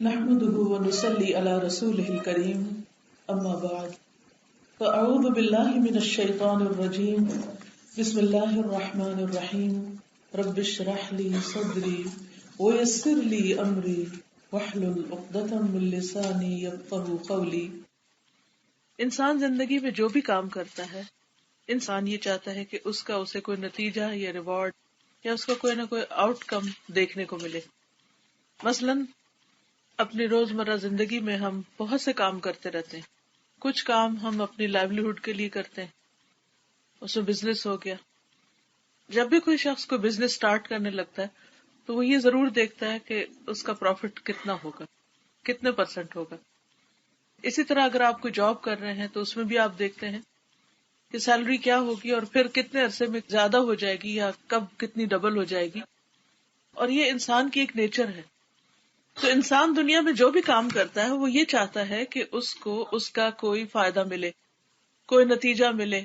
نحمده ونصلي على رسوله الكريم اما بعد فاعوذ بالله من الشيطان الرجيم بسم الله الرحمن الرحيم رب اشرح لي صدري ويسر لي امري واحلل عقدة من لساني يفقهوا قولي۔ انسان زندگی میں جو بھی کام کرتا ہے، انسان یہ چاہتا ہے کہ اس کا اسے کوئی نتیجہ یا ریوارڈ یا اس کا کوئی نہ کوئی آؤٹ کم دیکھنے کو ملے۔ مثلاً اپنی روزمرہ زندگی میں ہم بہت سے کام کرتے رہتے ہیں۔ کچھ کام ہم اپنی لائیولیہوڈ کے لیے کرتے ہیں، اس میں بزنس ہو گیا۔ جب بھی کوئی شخص کو بزنس سٹارٹ کرنے لگتا ہے تو وہ یہ ضرور دیکھتا ہے کہ اس کا پروفٹ کتنا ہوگا، کتنے % ہوگا۔ اسی طرح اگر آپ کوئی جاب کر رہے ہیں تو اس میں بھی آپ دیکھتے ہیں کہ سیلری کیا ہوگی اور پھر کتنے عرصے میں زیادہ ہو جائے گی یا کب کتنی ڈبل ہو جائے گی، اور یہ انسان کی ایک نیچر ہے۔ تو انسان دنیا میں جو بھی کام کرتا ہے وہ یہ چاہتا ہے کہ اس کو اس کا کوئی فائدہ ملے، کوئی نتیجہ ملے،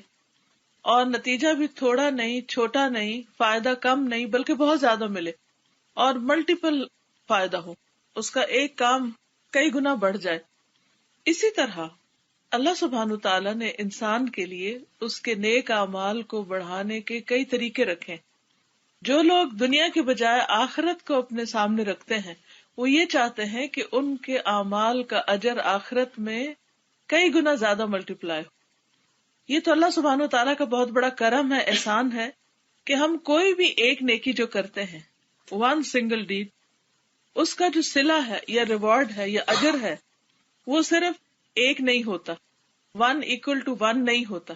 اور نتیجہ بھی تھوڑا نہیں، چھوٹا نہیں، فائدہ کم نہیں، بلکہ بہت زیادہ ملے اور ملٹیپل فائدہ ہو، اس کا ایک کام کئی گنا بڑھ جائے۔ اسی طرح اللہ سبحانہ تعالیٰ نے انسان کے لیے اس کے نیک اعمال کو بڑھانے کے کئی طریقے رکھے۔ جو لوگ دنیا کے بجائے آخرت کو اپنے سامنے رکھتے ہیں وہ یہ چاہتے ہیں کہ ان کے اعمال کا اجر آخرت میں کئی گنا زیادہ ملٹیپلائی ہو۔ یہ تو اللہ سبحانہ تعالیٰ کا بہت بڑا کرم ہے، احسان ہے کہ ہم کوئی بھی ایک نیکی جو کرتے ہیں، ون سنگل ڈیڈ، اس کا جو صلہ ہے یا ریوارڈ ہے یا اجر ہے وہ صرف ایک نہیں ہوتا، 1 = 1 نہیں ہوتا،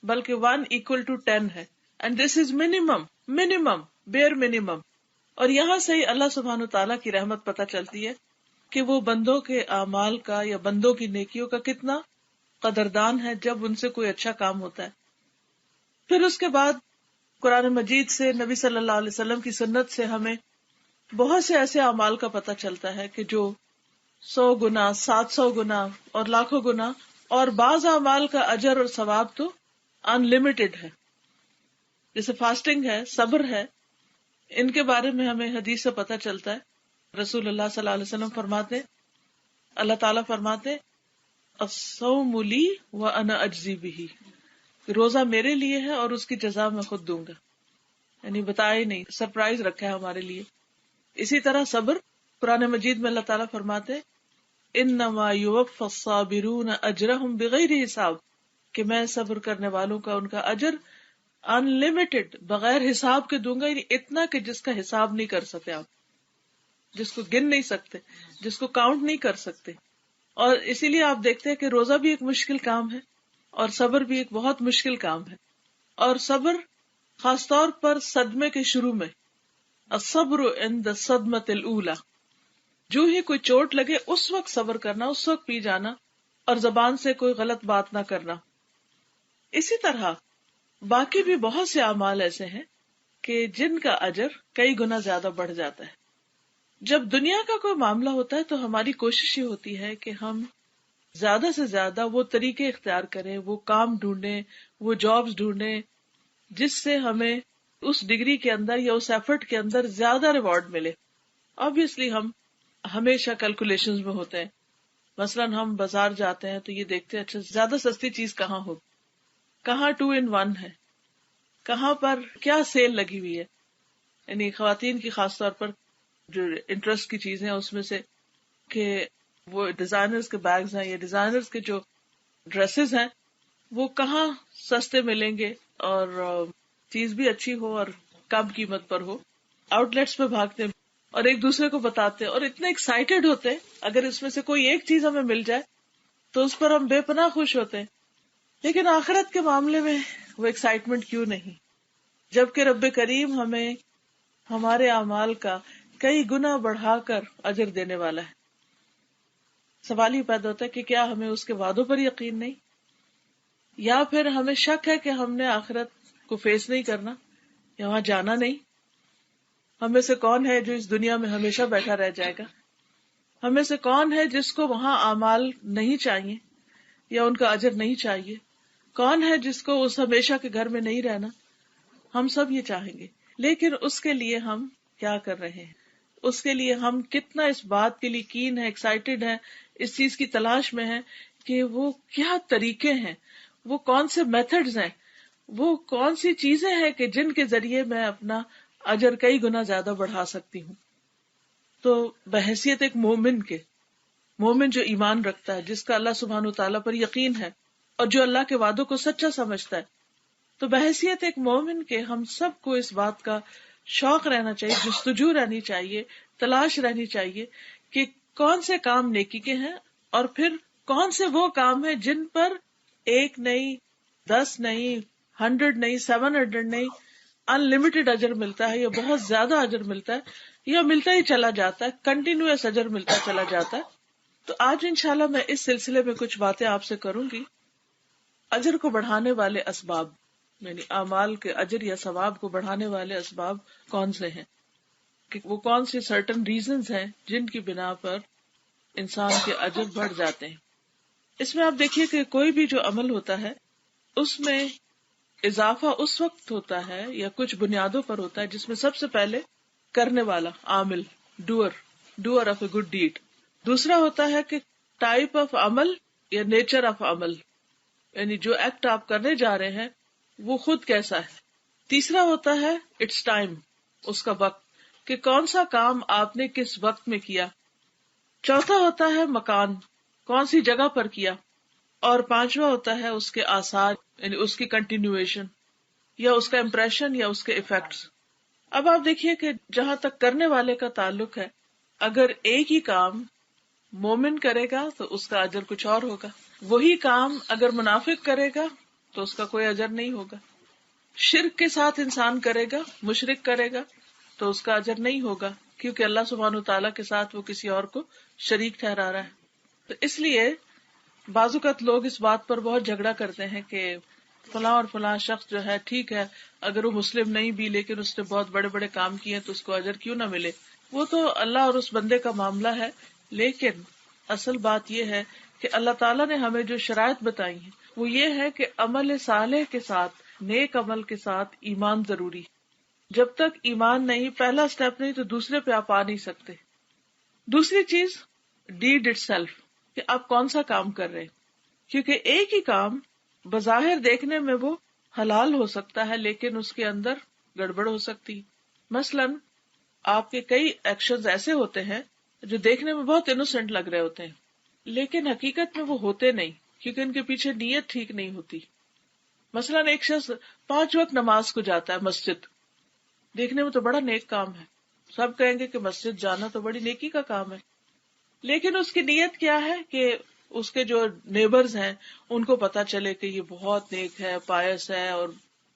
بلکہ 1 = 10 ہے، and this is minimum bare minimum. اور یہاں سے ہی اللہ سبحانہ تعالیٰ کی رحمت پتہ چلتی ہے کہ وہ بندوں کے اعمال کا یا بندوں کی نیکیوں کا کتنا قدردان ہے جب ان سے کوئی اچھا کام ہوتا ہے۔ پھر اس کے بعد قرآن مجید سے، نبی صلی اللہ علیہ وسلم کی سنت سے ہمیں بہت سے ایسے اعمال کا پتہ چلتا ہے کہ جو 100 گنا، 700 گنا اور لاکھوں گنا، اور بعض اعمال کا اجر اور ثواب تو ان لمیٹڈ ہے، جیسے فاسٹنگ ہے، صبر ہے۔ ان کے بارے میں ہمیں حدیث سے پتہ چلتا ہے، رسول اللہ صلی اللہ علیہ وسلم فرماتے، اللہ تعالیٰ فرماتے الصوم لی وانا اجزی بہ، روزہ میرے لیے ہے اور اس کی جزا میں خود دوں گا، یعنی بتایا ہی نہیں، سرپرائز رکھا ہے ہمارے لیے۔ اسی طرح صبر، قرآن مجید میں اللہ تعالیٰ فرماتے انما یوفی الصابرون اجرہم بغیر حساب، کہ میں صبر کرنے والوں کا ان کا اجر ان لمیٹڈ، بغیر حساب کے دوں گا، یعنی اتنا کہ جس کا حساب نہیں کر سکتے آپ، جس کو گن نہیں سکتے، جس کو کاؤنٹ نہیں کر سکتے۔ اور اسی لیے آپ دیکھتے ہیں کہ روزہ بھی ایک مشکل کام ہے اور صبر بھی ایک بہت مشکل کام ہے، اور صبر خاص طور پر صدمے کے شروع میں، الصبر عند الصدمۃ الاولی، جو ہی کوئی چوٹ لگے اس وقت صبر کرنا، اس وقت پی جانا اور زبان سے کوئی غلط بات نہ کرنا۔ اسی طرح باقی بھی بہت سے اعمال ایسے ہیں کہ جن کا اجر کئی گنا زیادہ بڑھ جاتا ہے۔ جب دنیا کا کوئی معاملہ ہوتا ہے تو ہماری کوشش یہ ہوتی ہے کہ ہم زیادہ سے زیادہ وہ طریقے اختیار کریں، وہ کام ڈھونڈیں، وہ جابز ڈھونڈیں جس سے ہمیں اس ڈگری کے اندر یا اس ایفرٹ کے اندر زیادہ ریوارڈ ملے۔ آبویسلی ہم ہمیشہ کیلکولیشنز میں ہوتے ہیں۔ مثلاً ہم بازار جاتے ہیں تو یہ دیکھتے ہیں اچھا زیادہ سستی چیز کہاں ہوگی، کہاں 2 in 1 ہے، کہاں پر کیا سیل لگی ہوئی ہے۔ یعنی خواتین کی خاص طور پر جو انٹرسٹ کی چیزیں ہیں اس میں سے کہ وہ ڈیزائنرز کے بیگز ہیں یا ڈیزائنرز کے جو ڈریسز ہیں وہ کہاں سستے ملیں گے اور چیز بھی اچھی ہو اور کم قیمت پر ہو۔ آؤٹ لیٹس پہ بھاگتے ہیں اور ایک دوسرے کو بتاتے ہیں اور اتنے ایکسائٹیڈ ہوتے ہیں اگر اس میں سے کوئی ایک چیز ہمیں مل جائے تو اس پر ہم بے پناہ خوش ہوتے ہیں۔ لیکن آخرت کے معاملے میں وہ ایکسائٹمنٹ کیوں نہیں، جبکہ رب کریم ہمیں ہمارے اعمال کا کئی گنا بڑھا کر اجر دینے والا ہے۔ سوال یہ پیدا ہوتا ہے کہ کیا ہمیں اس کے وعدوں پر یقین نہیں، یا پھر ہمیں شک ہے کہ ہم نے آخرت کو فیس نہیں کرنا یا وہاں جانا نہیں۔ ہم میں سے کون ہے جو اس دنیا میں ہمیشہ بیٹھا رہ جائے گا؟ ہم میں سے کون ہے جس کو وہاں اعمال نہیں چاہیے یا ان کا اجر نہیں چاہیے؟ کون ہے جس کو اس ہمیشہ کے گھر میں نہیں رہنا؟ ہم سب یہ چاہیں گے، لیکن اس کے لیے ہم کیا کر رہے ہیں؟ اس کے لیے ہم کتنا اس بات کے لیے کین ہے، ایکسائٹیڈ ہے، اس چیز کی تلاش میں ہے کہ وہ کیا طریقے ہیں، وہ کون سے میتھڈز ہیں، وہ کون سی چیزیں ہیں کہ جن کے ذریعے میں اپنا اجر کئی گنا زیادہ بڑھا سکتی ہوں. تو بحیثیت ایک مومن جو ایمان رکھتا ہے، جس کا اللہ سبحانہ وتعالیٰ پر یقین ہے اور جو اللہ کے وعدوں کو سچا سمجھتا ہے، تو بحیثیت ایک مومن کے ہم سب کو اس بات کا شوق رہنا چاہیے، جستجو رہنی چاہیے، تلاش رہنی چاہیے کہ کون سے کام نیکی کے ہیں اور پھر کون سے وہ کام ہیں جن پر 1 نہیں، 10 نہیں، 100 نہیں، 700 نہیں، انلمیٹڈ اجر ملتا ہے یا بہت زیادہ اجر ملتا ہے یا ملتا ہی چلا جاتا ہے، کنٹینیوس اجر ملتا چلا جاتا ہے. تو آج انشاءاللہ میں اس سلسلے میں کچھ باتیں آپ سے کروں گی. اجر کو بڑھانے والے اسباب، یعنی اعمال کے اجر یا ثواب کو بڑھانے والے اسباب کون سے ہیں، کہ وہ کون سی سرٹن ریزنز ہیں جن کی بنا پر انسان کے اجر بڑھ جاتے ہیں. اس میں آپ دیکھیے کہ کوئی بھی جو عمل ہوتا ہے اس میں اضافہ اس وقت ہوتا ہے یا کچھ بنیادوں پر ہوتا ہے جس میں سب سے پہلے کرنے والا عامل، doer of a good deed. دوسرا ہوتا ہے کہ ٹائپ آف عمل یا نیچر آف عمل، یعنی جو ایکٹ آپ کرنے جا رہے ہیں وہ خود کیسا ہے. تیسرا ہوتا ہے اٹس ٹائم، اس کا وقت، کہ کون سا کام آپ نے کس وقت میں کیا. چوتھا ہوتا ہے مکان، کون سی جگہ پر کیا. اور پانچواں ہوتا ہے اس کے آثار، یعنی اس کی کنٹینیویشن یا اس کا امپریشن یا اس کے ایفیکٹس. اب آپ دیکھیے کہ جہاں تک کرنے والے کا تعلق ہے، اگر ایک ہی کام مومن کرے گا تو اس کا اجر کچھ اور ہوگا، وہی کام اگر منافق کرے گا تو اس کا کوئی اجر نہیں ہوگا. شرک کے ساتھ انسان کرے گا، مشرک کرے گا تو اس کا اجر نہیں ہوگا، کیونکہ اللہ سبحانہ وتعالیٰ کے ساتھ وہ کسی اور کو شریک ٹھہرا رہا ہے. تو اس لیے بعض اوقات لوگ اس بات پر بہت جھگڑا کرتے ہیں کہ فلاں اور فلاں شخص جو ہے ٹھیک ہے، اگر وہ مسلم نہیں بھی لیکن اس نے بہت بڑے بڑے کام کیے تو اس کو اجر کیوں نہ ملے. وہ تو اللہ اور اس بندے کا معاملہ ہے، لیکن اصل بات یہ ہے کہ اللہ تعالیٰ نے ہمیں جو شرائط بتائی ہیں وہ یہ ہے کہ عمل صالح کے ساتھ، نیک عمل کے ساتھ ایمان ضروری. جب تک ایمان نہیں، پہلا سٹیپ نہیں، تو دوسرے پہ آپ آ نہیں سکتے. دوسری چیز ڈیڈ اٹ سیلف، کہ آپ کون سا کام کر رہے ہیں، کیونکہ ایک ہی کام بظاہر دیکھنے میں وہ حلال ہو سکتا ہے لیکن اس کے اندر گڑبڑ ہو سکتی. مثلا آپ کے کئی ایکشنز ایسے ہوتے ہیں جو دیکھنے میں بہت انوسنٹ لگ رہے ہوتے ہیں لیکن حقیقت میں وہ ہوتے نہیں، کیونکہ ان کے پیچھے نیت ٹھیک نہیں ہوتی. مثلا ایک شخص 5 وقت نماز کو جاتا ہے مسجد، دیکھنے میں تو بڑا نیک کام ہے، سب کہیں گے کہ مسجد جانا تو بڑی نیکی کا کام ہے، لیکن اس کی نیت کیا ہے کہ اس کے جو نیبرز ہیں ان کو پتا چلے کہ یہ بہت نیک ہے، پائس ہے اور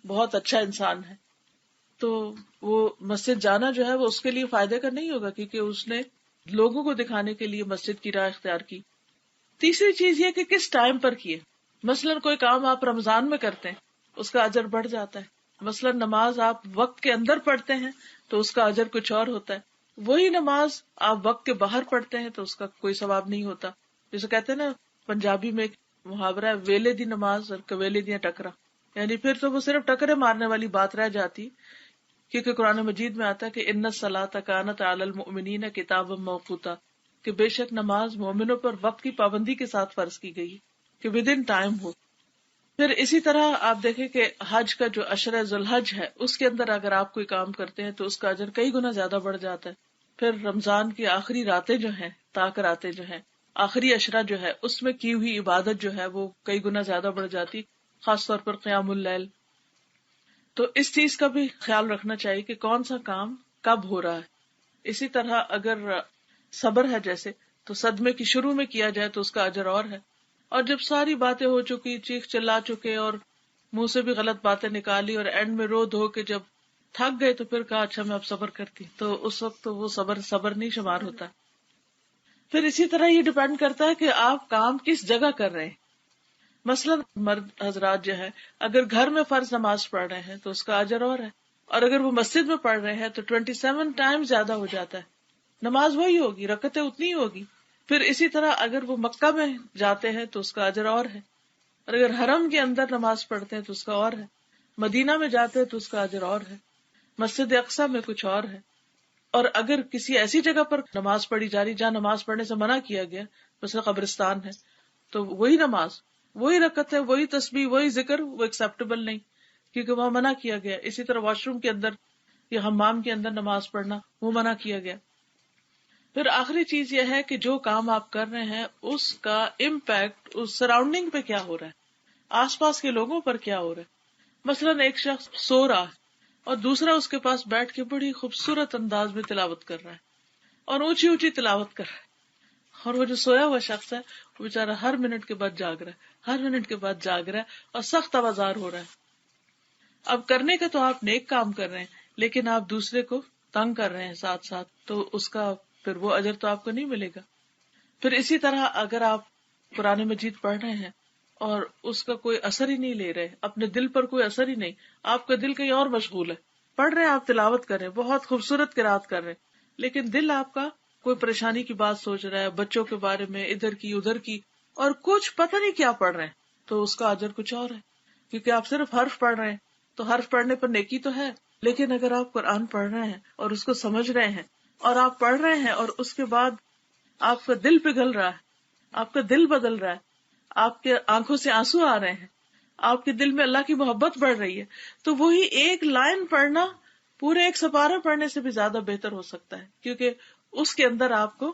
بہت اچھا انسان ہے. تو وہ مسجد جانا جو ہے وہ اس کے لیے فائدے کا نہیں ہوگا، کیونکہ اس نے لوگوں کو دکھانے کے لیے مسجد کی راہ اختیار کی. تیسری چیز یہ کہ کس ٹائم پر کیے. مثلا کوئی کام آپ رمضان میں کرتے ہیں اس کا اجر بڑھ جاتا ہے. مثلا نماز آپ وقت کے اندر پڑھتے ہیں تو اس کا اجر کچھ اور ہوتا ہے. وہی نماز آپ وقت کے باہر پڑھتے ہیں تو اس کا کوئی ثواب نہیں ہوتا. جسے کہتے ہیں نا پنجابی میں ایک محاورہ ہے، ویلے دی نماز اور کویلے دیا ٹکرا، یعنی پھر تو وہ صرف ٹکرے مارنے والی بات رہ جاتی، کیونکہ قرآن مجید میں آتا ہے کہ ان الصلاۃ کانت علی المؤمنین کتابا موقوتا، کہ بے شک نماز مومنوں پر وقت کی پابندی کے ساتھ فرض کی گئی کہ ود ان ٹائم ہو. پھر اسی طرح آپ دیکھیں کہ حج کا جو عشرہ ذوالحج ہے اس کے اندر اگر آپ کوئی کام کرتے ہیں تو اس کا اجر کئی گنا زیادہ بڑھ جاتا ہے. پھر رمضان کی آخری راتیں جو ہیں، طاق راتیں جو ہیں، آخری عشرہ جو ہے اس میں کی ہوئی عبادت جو ہے وہ کئی گنا زیادہ بڑھ جاتی، خاص طور پر قیام اللیل. تو اس چیز کا بھی خیال رکھنا چاہیے کہ کون سا کام کب ہو رہا ہے. اسی طرح اگر صبر ہے جیسے، تو صدمے کی شروع میں کیا جائے تو اس کا اجر اور ہے، اور جب ساری باتیں ہو چکی، چیخ چلا چکے اور منہ سے بھی غلط باتیں نکالی اور اینڈ میں رو دھو کے جب تھک گئے تو پھر کہا اچھا میں اب صبر کرتی، تو اس وقت تو وہ صبر نہیں شمار ہوتا. پھر اسی طرح یہ ڈپینڈ کرتا ہے کہ آپ کام کس جگہ کر رہے ہیں. مثلا مرد حضرات جو ہے اگر گھر میں فرض نماز پڑھ رہے ہیں تو اس کا اجر اور ہے، اور اگر وہ مسجد میں پڑھ رہے ہیں تو 27 ٹائم زیادہ ہو جاتا ہے. نماز وہی ہوگی، رکعتیں اتنی ہی ہوگی. پھر اسی طرح اگر وہ مکہ میں جاتے ہیں تو اس کا اجر اور ہے، اور اگر حرم کے اندر نماز پڑھتے ہیں تو اس کا اور ہے. مدینہ میں جاتے ہیں تو اس کا اجر اور ہے. مسجد اقصی میں کچھ اور ہے. اور اگر کسی ایسی جگہ پر نماز پڑھی جا رہی جہاں نماز پڑھنے سے منع کیا گیا، مثلا قبرستان ہے، تو وہی نماز، وہی رکعت ہے، وہی تسبیح، وہی ذکر، وہ ایکسیپٹیبل نہیں، کیونکہ وہاں منع کیا گیا. اسی طرح واش روم کے اندر یا حمام کے اندر نماز پڑھنا وہ منع کیا گیا. پھر آخری چیز یہ ہے کہ جو کام آپ کر رہے ہیں اس کا امپیکٹ اس سراؤنڈنگ پہ کیا ہو رہا ہے، آس پاس کے لوگوں پر کیا ہو رہا ہے. مثلاً ایک شخص سو رہا ہے اور دوسرا اس کے پاس بیٹھ کے بڑی خوبصورت انداز میں تلاوت کر رہا ہے اور اونچی اونچی تلاوت کر رہا ہے، اور وہ جو سویا ہوا شخص ہے وہ بیچارہ ہر منٹ کے بعد جاگ رہا ہے، ہر منٹ کے بعد جاگ رہا ہے اور سخت آوازار ہو رہا ہے. اب کرنے کا تو آپ نیک کام کر رہے ہیں، لیکن آپ دوسرے کو تنگ کر رہے ہیں ساتھ ساتھ، تو اس کا پھر وہ اجر تو آپ کو نہیں ملے گا. پھر اسی طرح اگر آپ قرآن مجید پڑھ رہے ہیں اور اس کا کوئی اثر ہی نہیں لے رہے، اپنے دل پر کوئی اثر ہی نہیں، آپ کا دل کہیں اور مشغول ہے، پڑھ رہے ہیں، آپ تلاوت کر رہے ہیں، بہت خوبصورت قرات کر رہے ہیں، لیکن دل آپ کا کوئی پریشانی کی بات سوچ رہا ہے، بچوں کے بارے میں، ادھر کی ادھر کی، اور کچھ پتہ نہیں کیا پڑھ رہے ہیں، تو اس کا اجر کچھ اور ہے. کیونکہ آپ صرف حرف پڑھ رہے ہیں تو حرف پڑھنے پر نیکی تو ہے، لیکن اگر آپ قرآن پڑھ رہے ہیں اور اس کو سمجھ رہے ہیں اور آپ پڑھ رہے ہیں اور اس کے بعد آپ کا دل پگھل رہا ہے، آپ کا دل بدل رہا ہے، آپ کے آنکھوں سے آنسو آ رہے ہیں، آپ کے دل میں اللہ کی محبت بڑھ رہی ہے، تو وہی ایک لائن پڑھنا پورے ایک سپارہ پڑھنے سے بھی زیادہ بہتر ہو سکتا ہے، کیونکہ اس کے اندر آپ کو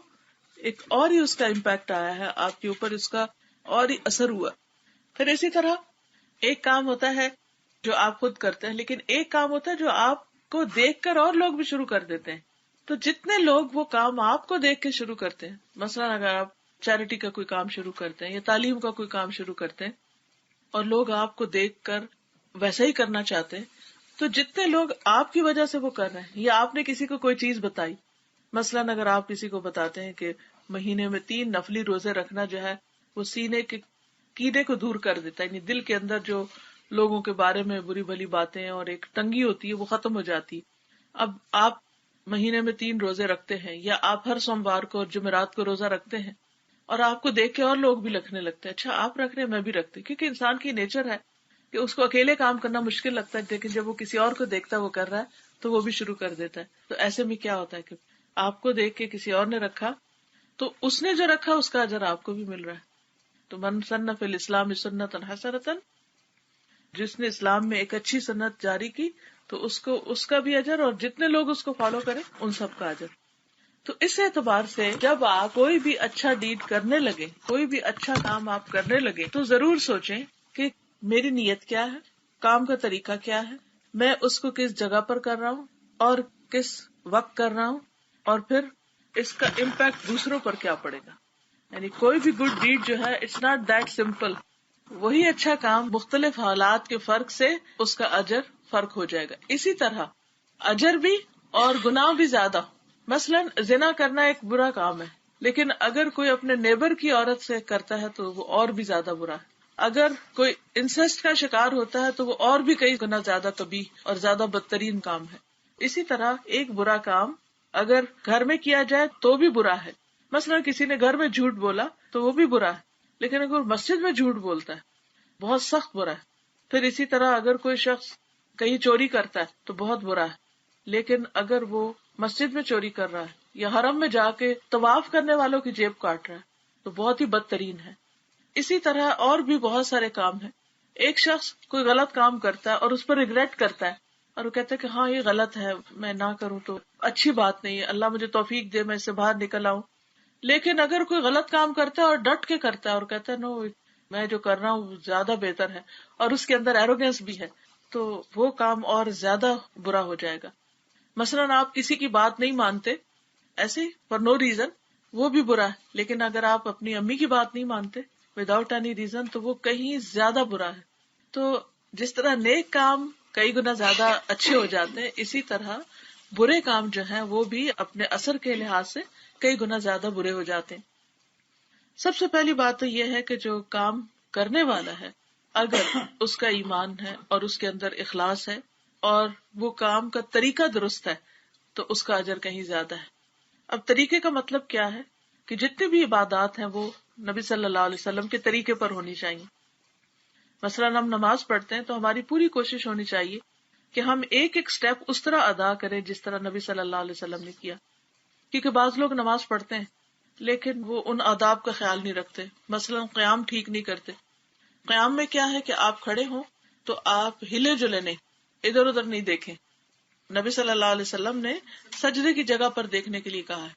ایک اور ہی اس کا امپیکٹ آیا ہے، آپ کے اوپر اس کا اور ہی اثر ہوا. پھر اسی طرح ایک کام ہوتا ہے جو آپ خود کرتے ہیں، لیکن ایک کام ہوتا ہے جو آپ کو دیکھ کر اور لوگ بھی شروع کر دیتے ہیں. تو جتنے لوگ وہ کام آپ کو دیکھ کے شروع کرتے ہیں، مثلا اگر آپ چیریٹی کا کوئی کام شروع کرتے ہیں یا تعلیم کا کوئی کام شروع کرتے ہیں اور لوگ آپ کو دیکھ کر ویسا ہی کرنا چاہتے ہیں، تو جتنے لوگ آپ کی وجہ سے وہ کر رہے ہیں، یا آپ نے کسی کو کوئی چیز بتائی، مثلاً اگر آپ کسی کو بتاتے ہیں کہ مہینے میں 3 نفلی روزے رکھنا جو ہے وہ سینے کے کیڑے کو دور کر دیتا ہے، یعنی دل کے اندر جو لوگوں کے بارے میں بری بھلی باتیں اور ایک تنگی ہوتی ہے وہ ختم ہو جاتی. اب آپ مہینے میں 3 روزے رکھتے ہیں، یا آپ ہر سوموار کو اور جمعرات کو روزہ رکھتے ہیں، اور آپ کو دیکھ کے اور لوگ بھی رکھنے لگتے ہیں، اچھا آپ رکھ رہے ہیں میں بھی رکھتی، کیونکہ انسان کی نیچر ہے کہ اس کو اکیلے کام کرنا مشکل لگتا ہے، لیکن جب وہ کسی اور کو دیکھتا ہے وہ کر رہا ہے تو وہ بھی شروع کر دیتا ہے. تو ایسے میں کیا ہوتا ہے کہ آپ کو دیکھ کے کسی اور نے رکھا تو اس نے جو رکھا اس کا اجر آپ کو بھی مل رہا ہے. تو من سن فی الاسلام سنۃ حسنۃ، جس نے اسلام میں ایک اچھی سنت جاری کی تو اس کا بھی اجر، اور جتنے لوگ اس کو فالو کریں ان سب کا اجر. تو اس اعتبار سے جب آپ کوئی بھی اچھا ڈیڈ کرنے لگے، کوئی بھی اچھا کام آپ کرنے لگے، تو ضرور سوچیں کہ میری نیت کیا ہے، کام کا طریقہ کیا ہے، میں اس کو کس جگہ پر کر رہا ہوں اور کس وقت کر رہا ہوں، اور پھر اس کا امپیکٹ دوسروں پر کیا پڑے گا. یعنی کوئی بھی گڈ ڈیڈ جو ہے اٹس ناٹ دیٹ سمپل. وہی اچھا کام مختلف حالات کے فرق سے اس کا اجر فرق ہو جائے گا. اسی طرح اجر بھی اور گناہ بھی زیادہ. مثلاً زنا کرنا ایک برا کام ہے، لیکن اگر کوئی اپنے نیبر کی عورت سے کرتا ہے تو وہ اور بھی زیادہ برا ہے. اگر کوئی انسیسٹ کا شکار ہوتا ہے تو وہ اور بھی کئی گنا زیادہ قبیح اور زیادہ بدترین کام ہے. اسی طرح ایک برا کام اگر گھر میں کیا جائے تو بھی برا ہے. مثلا کسی نے گھر میں جھوٹ بولا تو وہ بھی برا ہے، لیکن اگر مسجد میں جھوٹ بولتا ہے بہت سخت برا ہے. پھر اسی طرح اگر کوئی شخص کہیں چوری کرتا ہے تو بہت برا ہے، لیکن اگر وہ مسجد میں چوری کر رہا ہے یا حرم میں جا کے طواف کرنے والوں کی جیب کاٹ رہا ہے تو بہت ہی بدترین ہے. اسی طرح اور بھی بہت سارے کام ہیں. ایک شخص کوئی غلط کام کرتا ہے اور اس پر ریگریٹ کرتا ہے اور وہ کہتا ہے کہ ہاں یہ غلط ہے، میں نہ کروں تو اچھی بات نہیں ہے، اللہ مجھے توفیق دے میں اس سے باہر نکل آؤں. لیکن اگر کوئی غلط کام کرتا ہے اور ڈٹ کے کرتا ہے اور کہتا ہے نو میں جو کر رہا ہوں زیادہ بہتر ہے، اور اس کے اندر ایروگینس بھی ہے، تو وہ کام اور زیادہ برا ہو جائے گا. مثلاً آپ کسی کی بات نہیں مانتے ایسے فار نو ریزن، وہ بھی برا ہے. لیکن اگر آپ اپنی امی کی بات نہیں مانتے وداؤٹ اینی ریزن تو وہ کہیں زیادہ برا ہے. تو جس طرح نیک کام کئی گنا زیادہ اچھے ہو جاتے ہیں، اسی طرح برے کام جو ہیں وہ بھی اپنے اثر کے لحاظ سے کئی گنا زیادہ برے ہو جاتے ہیں. سب سے پہلی بات تو یہ ہے کہ جو کام کرنے والا ہے اگر اس کا ایمان ہے اور اس کے اندر اخلاص ہے اور وہ کام کا طریقہ درست ہے تو اس کا اجر کہیں زیادہ ہے. اب طریقے کا مطلب کیا ہے کہ جتنی بھی عبادات ہیں وہ نبی صلی اللہ علیہ وسلم کے طریقے پر ہونی چاہیے. مثلاً ہم نماز پڑھتے ہیں تو ہماری پوری کوشش ہونی چاہیے کہ ہم ایک ایک سٹیپ اس طرح ادا کریں جس طرح نبی صلی اللہ علیہ وسلم نے کیا. کیونکہ بعض لوگ نماز پڑھتے ہیں لیکن وہ ان آداب کا خیال نہیں رکھتے. مثلا قیام ٹھیک نہیں کرتے. قیام میں کیا ہے کہ آپ کھڑے ہوں تو آپ ہلے جلے نہیں، ادھر ادھر نہیں دیکھیں. نبی صلی اللہ علیہ وسلم نے سجدے کی جگہ پر دیکھنے کے لیے کہا ہے.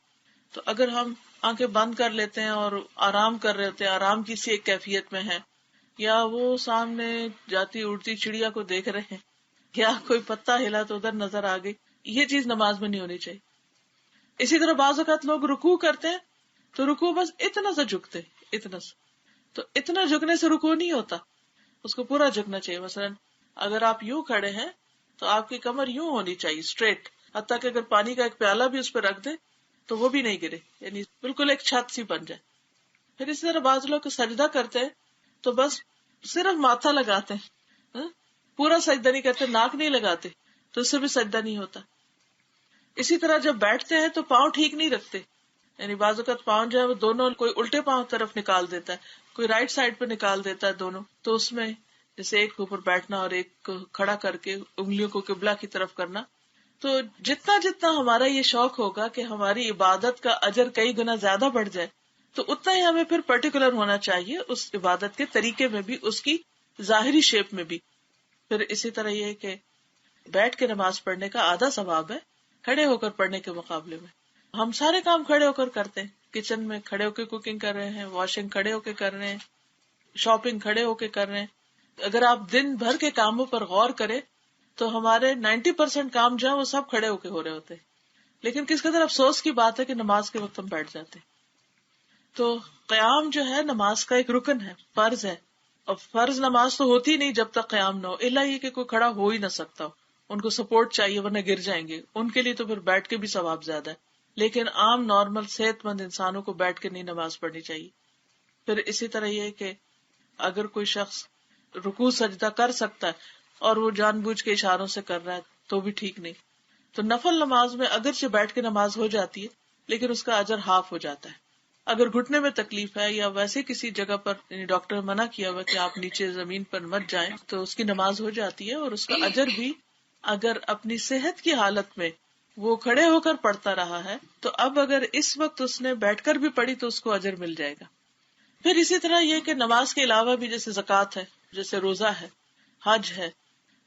تو اگر ہم آنکھیں بند کر لیتے ہیں اور آرام کر رہے ہوتے ہیں، آرام کی سی ایک کیفیت میں ہے، یا وہ سامنے جاتی اڑتی چڑیا کو دیکھ رہے ہیں، یا کوئی پتا ہلا تو ادھر نظر آ گئی، یہ چیز نماز میں نہیں ہونی چاہیے. اسی طرح بعض اوقات لوگ رکوع کرتے ہیں تو رکوع بس اتنا سا جھکتے، اتنا سا، تو اتنا جھکنے سے رکوع نہیں ہوتا، اس کو پورا جھکنا چاہیے. مثلا اگر آپ یوں کھڑے ہیں تو آپ کی کمر یوں ہونی چاہیے اسٹریٹ، حتیٰ کہ اگر پانی کا ایک پیالہ بھی اس پہ رکھ دے تو وہ بھی نہیں گرے، یعنی بالکل ایک چھت سی بن جائے. پھر اسی طرح بعض لوگ سجدہ کرتے ہیں تو بس صرف ماتھا لگاتے ہیں، پورا سجدہ نہیں کرتے، ناک نہیں لگاتے، تو اس سے بھی سجدہ نہیں ہوتا. اسی طرح جب بیٹھتے ہیں تو پاؤں ٹھیک نہیں رکھتے، یعنی بعض اوقات پاؤں جو ہے وہ دونوں، کوئی الٹے پاؤں طرف نکال دیتا ہے، کوئی رائٹ سائڈ پہ نکال دیتا ہے دونوں. تو اس میں جیسے ایک کے اوپر بیٹھنا اور ایک کو کھڑا کر کے انگلیوں کو قبلہ کی طرف کرنا. تو جتنا جتنا ہمارا یہ شوق ہوگا کہ ہماری عبادت کا اجر کئی گنا زیادہ بڑھ جائے، تو اتنا ہی ہمیں پھر پرٹیکولر ہونا چاہیے اس عبادت کے طریقے میں بھی، اس کی ظاہری شیپ میں بھی. پھر اسی طرح یہ کہ بیٹھ کے نماز پڑھنے کا آدھا ثواب ہے کھڑے ہو کر پڑھنے کے مقابلے میں. ہم سارے کام کھڑے ہو کر کرتے ہیں، کچن میں کھڑے ہو کے کوکنگ کر رہے ہیں، واشنگ کھڑے ہو کے کر رہے ہیں، شاپنگ کھڑے ہو کے کر رہے ہیں. اگر آپ دن بھر کے کاموں پر غور کریں تو ہمارے 90% کام جو ہے وہ سب کھڑے ہو کے ہو رہے ہوتے ہیں. لیکن کس قدر افسوس کی بات ہے کہ نماز کے وقت ہم بیٹھ جاتے ہیں. تو قیام جو ہے نماز کا ایک رکن ہے، فرض ہے. اور فرض نماز تو ہوتی نہیں جب تک قیام نہ ہو، الا یہ کہ کوئی کھڑا ہو ہی نہ سکتا ہو، ان کو سپورٹ چاہیے ورنہ گر جائیں گے. ان کے لیے تو پھر بیٹھ کے بھی ثواب زیادہ ہے، لیکن عام نارمل صحت مند انسانوں کو بیٹھ کے نہیں نماز پڑھنی چاہیے. پھر اسی طرح یہ کہ اگر کوئی شخص رکوع سجدہ کر سکتا ہے اور وہ جان بوجھ کے اشاروں سے کر رہا ہے تو بھی ٹھیک نہیں. تو نفل نماز میں اگرچہ بیٹھ کے نماز ہو جاتی ہے لیکن اس کا اجر ہاف ہو جاتا ہے. اگر گھٹنے میں تکلیف ہے یا ویسے کسی جگہ پر یعنی ڈاکٹر نے منع کیا ہوا کہ آپ نیچے زمین پر مت جائیں تو اس کی نماز ہو جاتی ہے، اور اس کا اجر بھی اگر اپنی صحت کی حالت میں وہ کھڑے ہو کر پڑھتا رہا ہے تو اب اگر اس وقت اس نے بیٹھ کر بھی پڑھی تو اس کو اجر مل جائے گا. پھر اسی طرح یہ کہ نماز کے علاوہ بھی جیسے زکوٰۃ ہے، جیسے روزہ ہے، حج ہے.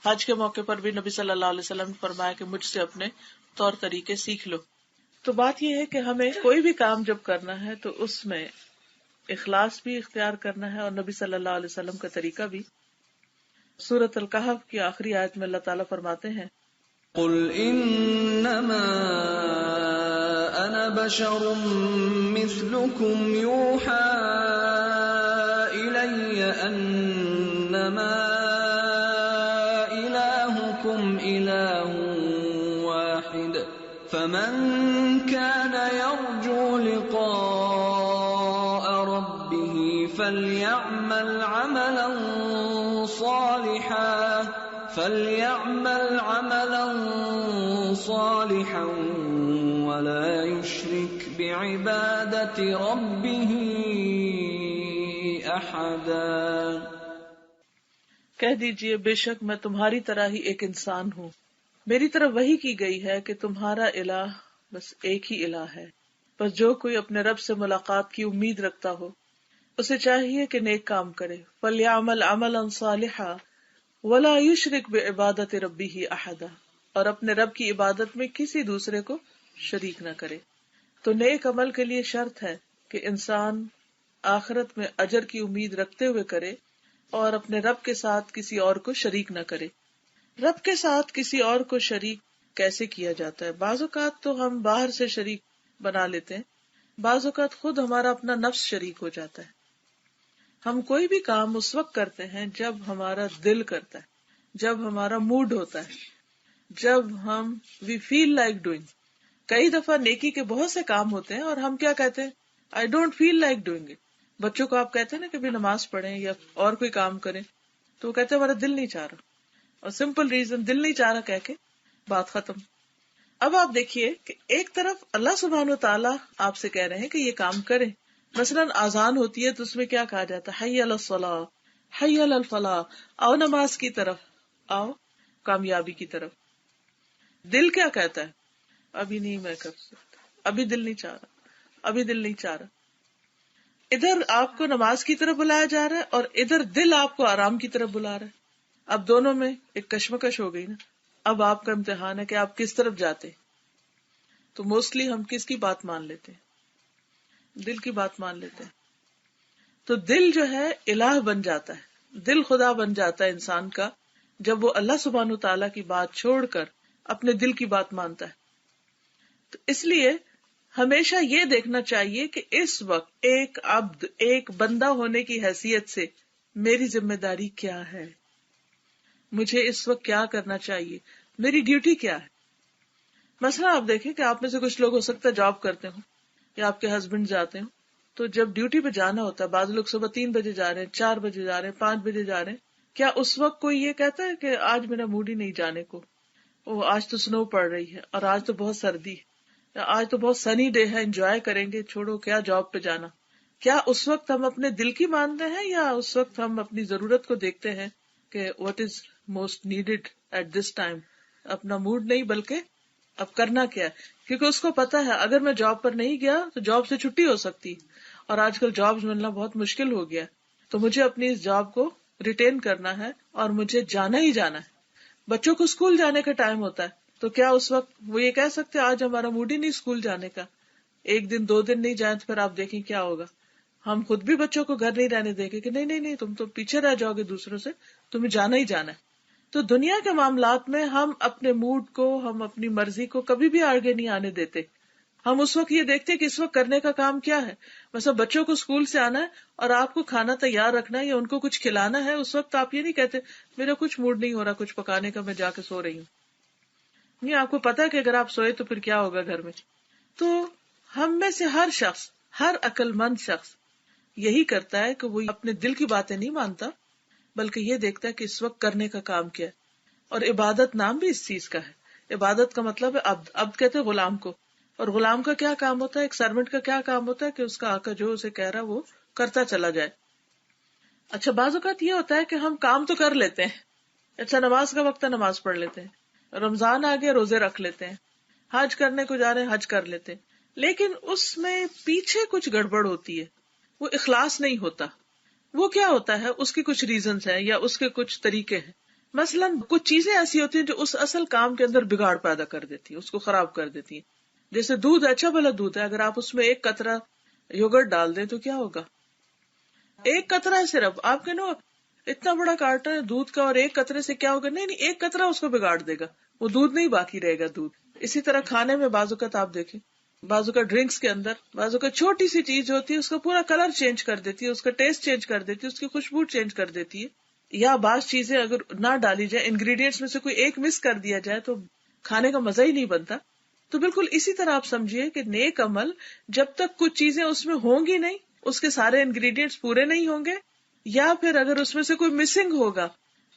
حج کے موقع پر بھی نبی صلی اللہ علیہ وسلم نے فرمایا کہ مجھ سے اپنے طور طریقے سیکھ لو. تو بات یہ ہے کہ ہمیں کوئی بھی کام جب کرنا ہے تو اس میں اخلاص بھی اختیار کرنا ہے اور نبی صلی اللہ علیہ وسلم کا طریقہ بھی. سورۃ الکہف کی آخری آیت میں اللہ تعالیٰ فرماتے ہیں قل انما انا بشر مثلكم يوحى الي انما الهكم اله واحد فمن كان يرجو لقاء ربه فليعمل عملا صالحا ولا يشرك بعبادة ربه أحدا. کہہ دیجئے بے شک میں تمہاری طرح ہی ایک انسان ہوں، میری طرف وحی کی گئی ہے کہ تمہارا الہ بس ایک ہی الہ ہے. بس جو کوئی اپنے رب سے ملاقات کی امید رکھتا ہو اسے چاہیے کہ نیک کام کرے. فَلْيَعْمَلْ عَمَلًا صَالِحًا وَلَا يُشْرِكْ بِعِبَادَةِ رَبِّهِ أَحَدًا، اور اپنے رب کی عبادت میں کسی دوسرے کو شریک نہ کرے. تو نیک عمل کے لیے شرط ہے کہ انسان آخرت میں اجر کی امید رکھتے ہوئے کرے اور اپنے رب کے ساتھ کسی اور کو شریک نہ کرے. رب کے ساتھ کسی اور کو شریک کیسے کیا جاتا ہے؟ بعض اوقات تو ہم باہر سے شریک بنا لیتے ہیں، بعض اوقات خود ہمارا اپنا نفس شریک ہو جاتا ہے. ہم کوئی بھی کام اس وقت کرتے ہیں جب ہمارا دل کرتا ہے، جب ہمارا موڈ ہوتا ہے، جب ہم وی فیل لائک ڈوئنگ. کئی دفعہ نیکی کے بہت سے کام ہوتے ہیں اور ہم کیا کہتے ہیں، I don't feel like doing it. بچوں کو آپ کہتے ہیں نا کہ بھی نماز پڑھیں یا اور کوئی کام کریں تو وہ کہتے ہیں ہمارا دل نہیں چاہ رہا، اور سمپل ریزن دل نہیں چاہ رہا کہہ کے بات ختم. اب آپ دیکھیے کہ ایک طرف اللہ سبحانہ و تعالیٰ آپ سے کہہ رہے ہیں کہ یہ کام کریں. مثلاً آذان ہوتی ہے تو اس میں کیا کہا جاتا ہے، حی علی الصلاۃ، حی علی الفلاح، آؤ نماز کی طرف آؤ. کامیابی کی طرف. دل کیا کہتا ہے؟ ابھی نہیں میں کر سکتا، ابھی دل نہیں چاہ رہا، ابھی دل نہیں چاہ رہا. ادھر آپ کو نماز کی طرف بلایا جا رہا ہے اور ادھر دل آپ کو آرام کی طرف بلا رہا ہے. اب دونوں میں ایک کشمکش ہو گئی نا. اب آپ کا امتحان ہے کہ آپ کس طرف جاتے. تو موسٹلی ہم کس کی بات مان لیتے ہیں؟ دل کی بات مان لیتے ہیں. تو دل جو ہے الہ بن جاتا ہے، دل خدا بن جاتا ہے انسان کا جب وہ اللہ سبحانہ تعالیٰ کی بات چھوڑ کر اپنے دل کی بات مانتا ہے. تو اس لیے ہمیشہ یہ دیکھنا چاہیے کہ اس وقت ایک عبد، ایک بندہ ہونے کی حیثیت سے میری ذمہ داری کیا ہے، مجھے اس وقت کیا کرنا چاہیے، میری ڈیوٹی کیا ہے. مثلا آپ دیکھیں کہ آپ میں سے کچھ لوگ ہو سکتا ہے جاب کرتے ہوں یا آپ کے ہسبینڈ جاتے ہوں، تو جب ڈیوٹی پہ جانا ہوتا ہے، بعض لوگ صبح 3 بجے جا رہے ہیں، 4 بجے جا رہے ہیں، 5 بجے جا رہے ہیں، کیا اس وقت کوئی یہ کہتا ہے کہ آج میرا موڈ ہی نہیں جانے کو، آج تو سنو پڑ رہی ہے اور آج تو بہت سردی ہے، آج تو بہت سنی ڈے ہے، انجوائے کریں گے، چھوڑو کیا جاب پہ جانا. کیا اس وقت ہم اپنے دل کی مانتے ہیں یا اس وقت ہم اپنی ضرورت کو دیکھتے ہیں کہ what is most needed at this time? اپنا موڈ نہیں بلکہ اب کرنا کیا ہے، کیونکہ اس کو پتا ہے اگر میں جاب پر نہیں گیا تو جاب سے چھٹی ہو سکتی، اور آج کل جاب ملنا بہت مشکل ہو گیا، تو مجھے اپنی اس جاب کو ریٹین کرنا ہے اور مجھے جانا ہی جانا ہے. بچوں کو اسکول جانے کا ٹائم ہوتا ہے، تو کیا اس وقت وہ یہ کہہ سکتے آج ہمارا موڈ ہی نہیں اسکول جانے کا، ایک دن 2 دن نہیں جائیں تو پھر آپ دیکھیں کیا ہوگا. ہم خود بھی بچوں کو گھر نہیں رہنے دیں گے کہ نہیں تم تو پیچھے رہ جاؤ گے دوسروں سے، تمہیں جانا ہی جانا ہے. تو دنیا کے معاملات میں ہم اپنے موڈ کو، ہم اپنی مرضی کو کبھی بھی آگے نہیں آنے دیتے. ہم اس وقت یہ دیکھتے کہ اس وقت کرنے کا کام کیا ہے. مثلا بچوں کو اسکول سے آنا ہے اور آپ کو کھانا تیار رکھنا ہے یا ان کو کچھ کھلانا ہے، اس وقت آپ یہ نہیں کہتے میرا کچھ موڈ نہیں ہو رہا کچھ پکانے کا، میں جا کے سو رہی ہوں. نہیں، آپ کو پتا ہے کہ اگر آپ سوئے تو پھر کیا ہوگا گھر میں. تو ہم میں سے ہر شخص، ہر عقل مند شخص یہی کرتا ہے کہ وہ اپنے دل کی باتیں نہیں مانتا بلکہ یہ دیکھتا ہے کہ اس وقت کرنے کا کام کیا ہے. اور عبادت نام بھی اس چیز کا ہے. عبادت کا مطلب ہے عبد. عبد کہتے ہیں غلام کو، اور غلام کا کیا کام ہوتا ہے، ایک سرونٹ کا کیا کام ہوتا ہے کہ اس کا آقا جو اسے کہہ رہا وہ کرتا چلا جائے. اچھا بعض اوقات یہ ہوتا ہے کہ ہم کام تو کر لیتے ہیں، اچھا نماز کا وقت ہے نماز پڑھ لیتے ہیں، رمضان آ گیا روزے رکھ لیتے ہیں، حج کرنے کو جا رہے ہیں حج کر لیتے ہیں، لیکن اس میں پیچھے کچھ گڑبڑ ہوتی ہے، وہ اخلاص نہیں ہوتا. وہ کیا ہوتا ہے، اس کی کچھ ریزنز ہیں یا اس کے کچھ طریقے ہیں. مثلاً کچھ چیزیں ایسی ہوتی ہیں جو اس اصل کام کے اندر بگاڑ پیدا کر دیتی ہیں، اس کو خراب کر دیتی ہیں. جیسے دودھ اچھا بھلا دودھ ہے، اگر آپ اس میں 1 قطرہ یوگرٹ ڈال دیں تو کیا ہوگا؟ 1 قطرہ ہے صرف، آپ کے نا اتنا بڑا کارٹن ہے دودھ کا اور 1 قطرے سے کیا ہوگا؟ نہیں 1 قطرہ اس کو بگاڑ دے گا، وہ دودھ نہیں باقی رہے گا دودھ. اسی طرح کھانے میں بعض اوقات آپ دیکھیں، بعض اوقات ڈرنکس کے اندر بعض اوقات چھوٹی سی چیز ہوتی ہے اس کا پورا کلر چینج کر دیتی ہے، اس کا ٹیسٹ چینج کر دیتی ہے، اس کی خوشبو چینج کر دیتی ہے. یا بعض چیزیں اگر نہ ڈالی جائے، انگریڈینٹس میں سے کوئی ایک مس کر دیا جائے تو کھانے کا مزہ ہی نہیں بنتا. تو بالکل اسی طرح آپ سمجھیے کہ نیک عمل جب تک کچھ چیزیں اس میں ہوں گی نہیں، اس کے سارے انگریڈینٹس پورے نہیں ہوں گے، یا پھر اگر اس میں سے کوئی مسنگ ہوگا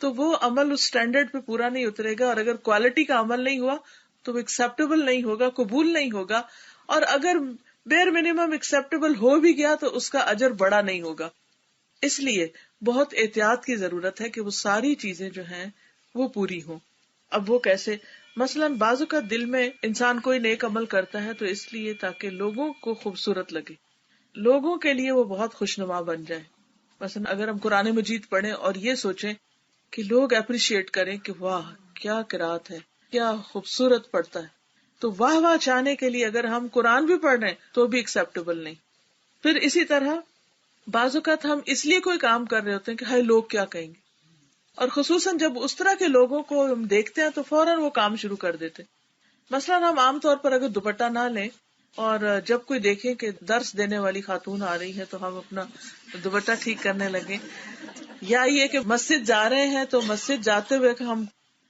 تو وہ عمل اس سٹینڈرڈ پہ پورا نہیں اترے گا، اور اگر کوالٹی کا عمل نہیں ہوا تو وہ ایکسپٹیبل نہیں ہوگا، قبول نہیں ہوگا، اور اگر بیر منیمم ایکسپٹیبل ہو بھی گیا تو اس کا اجر بڑا نہیں ہوگا. اس لیے بہت احتیاط کی ضرورت ہے کہ وہ ساری چیزیں جو ہیں وہ پوری ہوں. اب وہ کیسے؟ مثلاً بعض اوقات دل میں انسان کوئی نیک عمل کرتا ہے تو اس لیے تاکہ لوگوں کو خوبصورت لگے، لوگوں کے لیے وہ بہت خوشنما بن جائے. مثلاً اگر ہم قرآن مجید پڑھیں اور یہ سوچیں کہ لوگ اپریشیٹ کریں کہ واہ کیا قرات ہے، کیا خوبصورت پڑھتا ہے، تو واہ واہ چاہنے کے لیے اگر ہم قرآن بھی پڑھ رہے ہیں تو بھی ایکسپٹیبل نہیں. پھر اسی طرح بعض اوقات ہم اس لیے کوئی کام کر رہے ہوتے ہیں کہ ہائے لوگ کیا کہیں گے، اور خصوصاً جب اس طرح کے لوگوں کو ہم دیکھتے ہیں تو فوراً وہ کام شروع کر دیتے. مثلاً ہم عام طور پر اگر دوپٹہ نہ لیں اور جب کوئی دیکھیں کہ درس دینے والی خاتون آ رہی ہے تو ہم اپنا دوپٹہ ٹھیک کرنے لگے، یا یہ کہ مسجد جا رہے ہیں تو مسجد جاتے ہوئے ہم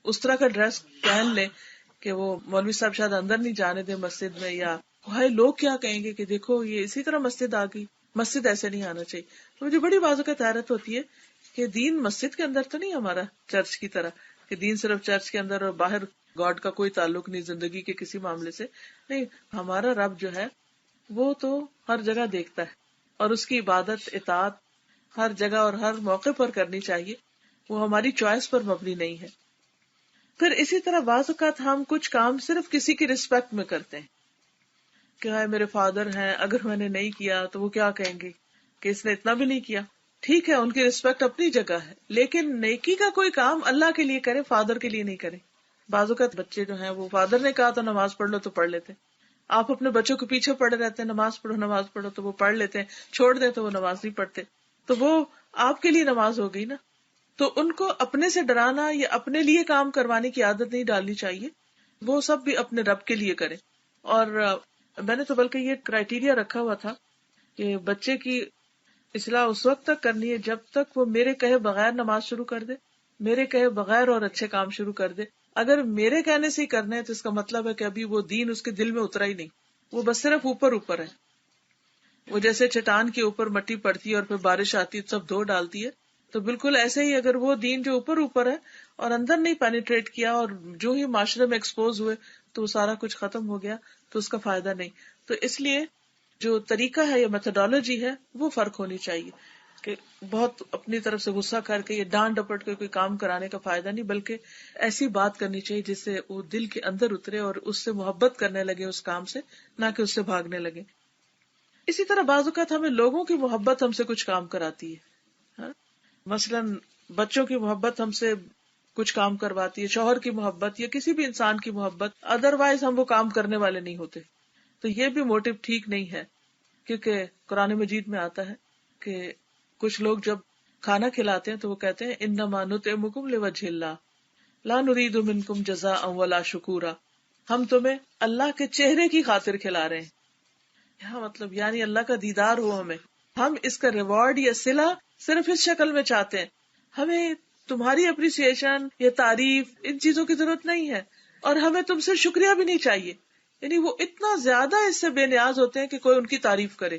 اس طرح کا ڈریس پہن لیں کہ وہ مولوی صاحب شاید اندر نہیں جانے دیں مسجد میں، یا ہائے لوگ کیا کہیں گے کہ دیکھو یہ اسی طرح مسجد آ گئی، مسجد ایسے نہیں آنا چاہیے. تو مجھے بڑی بازو کا حیرت ہوتی ہے کہ دین مسجد کے اندر تو نہیں ہمارا چرچ کی طرح کہ دین صرف چرچ کے اندر اور باہر گاڈ کا کوئی تعلق نہیں زندگی کے کسی معاملے سے. نہیں، ہمارا رب جو ہے وہ تو ہر جگہ دیکھتا ہے اور اس کی عبادت اطاعت ہر جگہ اور ہر موقع پر کرنی چاہیے، وہ ہماری چوائس پر مبنی نہیں ہے. پھر اسی طرح بعض اوقات ہم کچھ کام صرف کسی کی رسپیکٹ میں کرتے ہیں کہ ہاں میرے فادر ہیں، اگر میں نے نہیں کیا تو وہ کیا کہیں گے کہ اس نے اتنا بھی نہیں کیا. ٹھیک ہے، ان کی رسپیکٹ اپنی جگہ ہے، لیکن نیکی کا کوئی کام اللہ کے لیے کرے، فادر کے لیے نہیں کرے. بعض اوقات بچے جو ہیں وہ فادر نے کہا تو نماز پڑھ لو تو پڑھ لیتے، آپ اپنے بچوں کے پیچھے پڑے رہتے ہیں، نماز پڑھو تو وہ پڑھ لیتے ہیں، چھوڑ دیں تو وہ نماز نہیں پڑھتے، تو وہ آپ کے لیے نماز ہو گئی نا. تو ان کو اپنے سے ڈرانا یا اپنے لیے کام کروانے کی عادت نہیں ڈالنی چاہیے، وہ سب بھی اپنے رب کے لیے کریں. اور میں نے تو بلکہ یہ کرائیٹیریا رکھا ہوا تھا کہ بچے کی اصلاح اس وقت تک کرنی ہے جب تک وہ میرے کہے بغیر نماز شروع کر دے، میرے کہے بغیر اور اچھے کام شروع کر دے. اگر میرے کہنے سے ہی کرنے ہیں تو اس کا مطلب ہے کہ ابھی وہ دین اس کے دل میں اترا ہی نہیں، وہ بس صرف اوپر ہے. وہ جیسے چٹان کے اوپر مٹی پڑتی ہے اور پھر بارش آتی ہے سب دھو ڈالتی ہے، تو بالکل ایسے ہی اگر وہ دین جو اوپر ہے اور اندر نہیں پینیٹریٹ کیا اور جو ہی معاشرے میں ایکسپوز ہوئے تو وہ سارا کچھ ختم ہو گیا تو اس کا فائدہ نہیں. تو اس لیے جو طریقہ ہے یا میتھڈالوجی ہے وہ فرق ہونی چاہیے کہ بہت اپنی طرف سے غصہ کر کے یا ڈانٹ ڈپٹ کے کوئی کام کرانے کا فائدہ نہیں، بلکہ ایسی بات کرنی چاہیے جس سے وہ دل کے اندر اترے اور اس سے محبت کرنے لگے اس کام سے، نہ کہ اس سے بھاگنے لگے. اسی طرح بعض اوقات ہمیں لوگوں کی محبت ہم سے کچھ کام کراتی ہے. مثلاً بچوں کی محبت ہم سے کچھ کام کرواتی ہے، شوہر کی محبت یا کسی بھی انسان کی محبت، ادروائز ہم وہ کام کرنے والے نہیں ہوتے. تو یہ بھی موٹو ٹھیک نہیں ہے، کیونکہ قرآن مجید میں آتا ہے کہ کچھ لوگ جب کھانا کھلاتے ہیں تو وہ کہتے ہیں انما نطعمکم لوجہ اللہ لا نرید منکم جزاء ولا شکورا، ہم تمہیں اللہ کے چہرے کی خاطر کھلا رہے ہیں. یہاں مطلب یعنی اللہ کا دیدار ہو ہمیں، ہم اس کا ریوارڈ یا صلہ صرف اس شکل میں چاہتے ہیں. ہمیں تمہاری اپریسیشن یا تعریف ان چیزوں کی ضرورت نہیں ہے، اور ہمیں تم سے شکریہ بھی نہیں چاہیے. یعنی وہ اتنا زیادہ اس سے بے نیاز ہوتے ہیں کہ کوئی ان کی تعریف کرے.